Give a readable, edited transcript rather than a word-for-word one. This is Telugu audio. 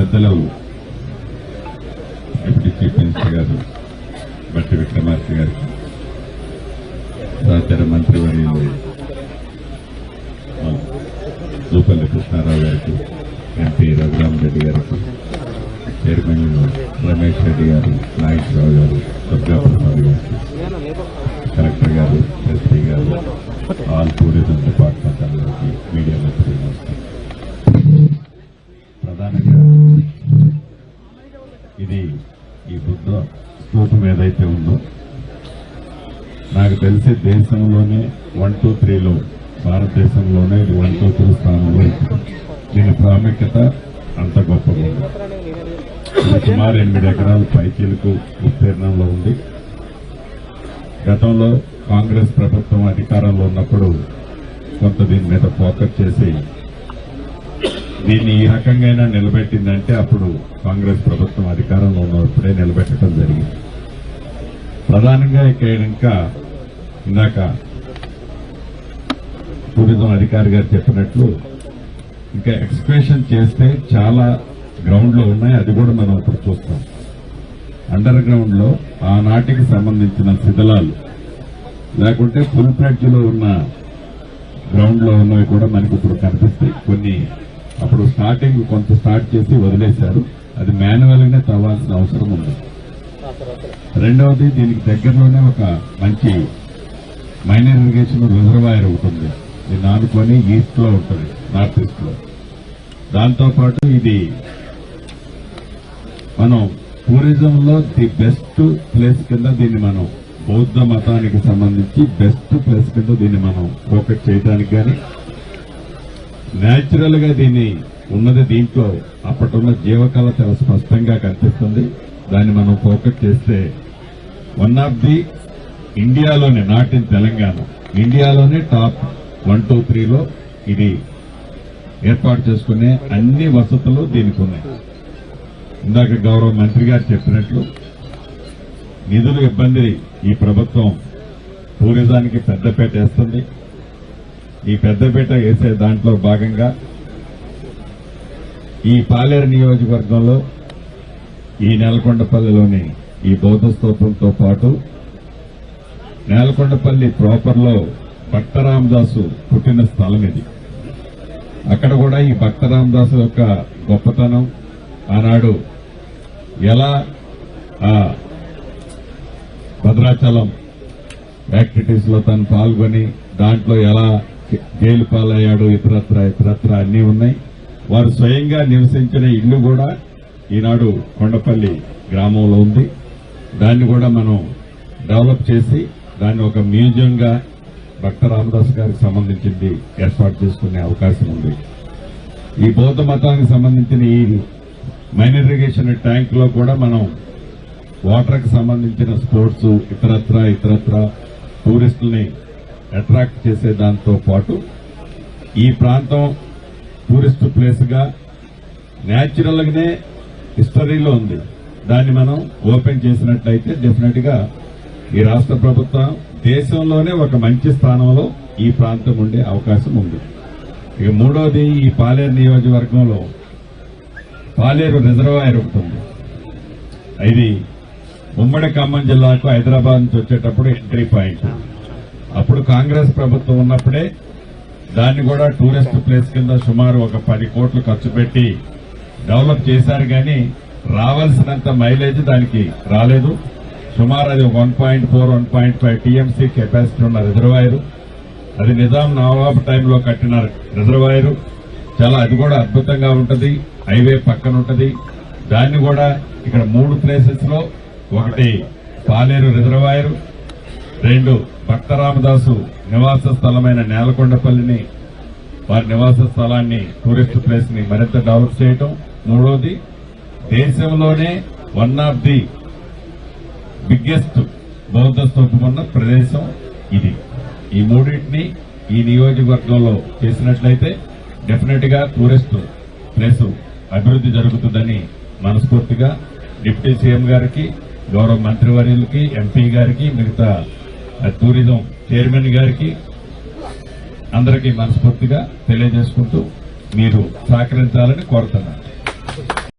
పెద్దలు డిప్యూటీ చీఫ్ మినిస్టర్ గారు బట్టి విక్రమార్క గారికి, సహచర మంత్రివర్యులు జూపల్లి కృష్ణారావు గారికి, ఎంపీ రఘురామరెడ్డి గారికి, చైర్మన్ రమేష్ రెడ్డి గారు, నాగేశ్వరరావు గారు, దుర్గాప్రసాద్ గారికి, కలెక్టర్ గారు, ఎస్పీ గారు, ఆల్ టూరిజం డిపార్ట్మెంట్ అందరికి, మీడియా మిత్రులు, ప్రధానంగా ఇది ఈ బుద్ధ స్తూపం ఏదైతే ఉందో నాకు తెలిసి దేశంలోనే 1, 2, 3లో భారతదేశంలోనే ఇది 1, 2, 3 స్థానంలో దీని ప్రాముఖ్యత అంత గొప్పగా ఉంది. ఇది సుమారు 8 ఎకరాల పైచీలకు విస్తీర్ణంలో ఉంది. గతంలో కాంగ్రెస్ ప్రభుత్వం అధికారంలో ఉన్నప్పుడు కొంత దీని మీద ఫోకస్ చేసి దీన్ని ఈ రకంగా నిలబెట్టిందంటే అప్పుడు కాంగ్రెస్ ప్రభుత్వం అధికారంలో ఉన్నప్పుడే నిలబెట్టడం జరిగింది. ప్రధానంగా ఇంకా ఇందాక టూరిజం అధికారి గారు చెప్పినట్లు ఇంకా ఎక్స్కవేషన్ చేస్తే చాలా గ్రౌండ్ లో ఉన్నాయి. అది కూడా మనం ఇప్పుడు చూస్తాం. అండర్ గ్రౌండ్ లో ఆనాటికి సంబంధించిన శిథిలాలు లేకుంటే ఫుల్ ఫ్లెడ్జ్ లో ఉన్న గ్రౌండ్ లో ఉన్నవి కూడా మనకి ఇప్పుడు కనిపిస్తాయి. కొన్ని అప్పుడు స్టార్టింగ్ కొంత స్టార్ట్ చేసి వదిలేశారు. అది మాన్యువల్ గానే తవ్వాల్సిన అవసరం ఉంది. రెండవది దీనికి దగ్గరలోనే ఒక మంచి మైనర్ ఇరిగేషన్ రిజర్వాయర్ ఒకటి ఉంది. దీన్ని ఆనుకొని ఈస్ట్ లో ఉంటుంది, నార్త్ ఈస్ట్ లో. దాంతోపాటు ఇది మనం టూరిజం లో ది బెస్ట్ ప్లేస్ కింద దీన్ని మనం బౌద్ధ మతానికి సంబంధించి బెస్ట్ ప్లేస్ కింద దీన్ని మనం ఫోకస్ చేయడానికి కానీ న్యాచురల్ గా దీన్ని ఉన్నది దీంట్లో అప్పటిన్న జీవకళ చాలా స్పష్టంగా కనిపిస్తుంది. దాన్ని మనం ఫోకస్ చేస్తే వన్ ఆఫ్ ది ఇండియాలోనే, నాట్ ఇన్ తెలంగాణ, ఇండియాలోనే టాప్ 1, 2, 3లో ఇది ఏర్పాటు చేసుకునే అన్ని వసతులు దీనికి ఉన్నాయి. ఇందాక గౌరవ మంత్రి గారు చెప్పినట్లు నిధులు ఇబ్బంది ఈ ప్రభుత్వం టూరిజానికి పెద్దపీట వేస్తుంది. ఈ పెద్దపీట వేసే దాంట్లో భాగంగా ఈ పాలేరు నియోజకవర్గంలో ఈ నేలకొండపల్లిలోని ఈ బౌద్ధ స్తూపంతో పాటు నేలకొండపల్లి ప్రాపర్లో భక్త రామదాసు పుట్టిన స్థలం ఇది. అక్కడ కూడా ఈ భక్త రామదాసు యొక్క గొప్పతనం, ఆనాడు ఎలా భద్రాచలం యాక్టివిటీస్ లో తను పాల్గొని దాంట్లో ఎలా జైలు పాలయ్యాడు, ఇతరత్ర అన్నీ ఉన్నాయి. వారు స్వయంగా నివసించిన ఇల్లు కూడా ఈనాడు కొండపల్లి గ్రామంలో ఉంది. దాన్ని కూడా మనం డెవలప్ చేసి దాన్ని ఒక మ్యూజియంగా భక్త రామదాస్ గారికి సంబంధించింది ఏర్పాటు చేసుకునే అవకాశం ఉంది. ఈ బౌద్ధ మతానికి సంబంధించిన ఈ మైనర్ ఇరిగేషన్ ట్యాంక్ లో కూడా మనం వాటర్ కి సంబంధించిన స్పోర్ట్స్ ఇతరత్ర టూరిస్టుల్ని అట్రాక్ట్ చేసే దాంతో పాటు ఈ ప్రాంతం టూరిస్ట్ ప్లేస్ గా న్యాచురల్ గానే హిస్టరీలో ఉంది. దాన్ని మనం ఓపెన్ చేసినట్లయితే డెఫినెట్ గా ఈ రాష్ట్ర ప్రభుత్వం దేశంలోనే ఒక మంచి స్థానంలో ఈ ప్రాంతం ఉండే అవకాశం ఉంది. ఇక మూడోది ఈ పాలేరు నియోజకవర్గంలో పాలేరు రిజర్వాయర్ ఒకటి ఉంది. ఇది ఉమ్మడి ఖమ్మం జిల్లాకు హైదరాబాద్ నుంచి వచ్చేటప్పుడు ఎంట్రీ పాయింట్. అప్పుడు కాంగ్రెస్ ప్రభుత్వం ఉన్నప్పుడే దాన్ని కూడా టూరిస్ట్ ప్లేస్ కింద సుమారు ఒక 10 కోట్లు ఖర్చు పెట్టి డెవలప్ చేశారు. కానీ రావాల్సినంత మైలేజ్ దానికి రాలేదు. సుమారు అది 1.4, 1.5 టీఎంసీ కెపాసిటీ ఉన్న రిజర్వాయర్. అది నిజాం నవాబ్ టైంలో కట్టిన రిజర్వాయర్. చాలా అది కూడా అద్భుతంగా ఉంటది. హైవే పక్కన ఉంటది. దాన్ని కూడా ఇక్కడ 3 ప్లేసెస్ లో, ఒకటి పాలేరు రిజర్వాయర్, 2 భక్త రామదాసు నివాస స్థలమైన నేలకొండపల్లిని, వారి నివాస స్థలాన్ని, టూరిస్ట్ ప్లేస్ ని మరింత డెవలప్ చేయటం, 3వది దేశంలోనే వన్ ఆఫ్ ది బిగ్గెస్ట్ బౌద్ధ స్తూపం ఉన్న ప్రదేశం ఇది. ఈ మూడింటిని ఈ నియోజకవర్గంలో చేసినట్లయితే డెఫినెట్ గా టూరిస్ట్ ప్లేస్ అభివృద్ధి జరుగుతుందని మనస్ఫూర్తిగా డిప్యూటీ సీఎం గారికి, గౌరవ మంత్రివర్యులకి, ఎంపీ గారికి, మిగతా టూరిజం చైర్మన్ గారికి అందరికీ మనస్ఫూర్తిగా తెలియజేసుకుంటూ మీరు సహకరించాలని కోరుతున్నాను.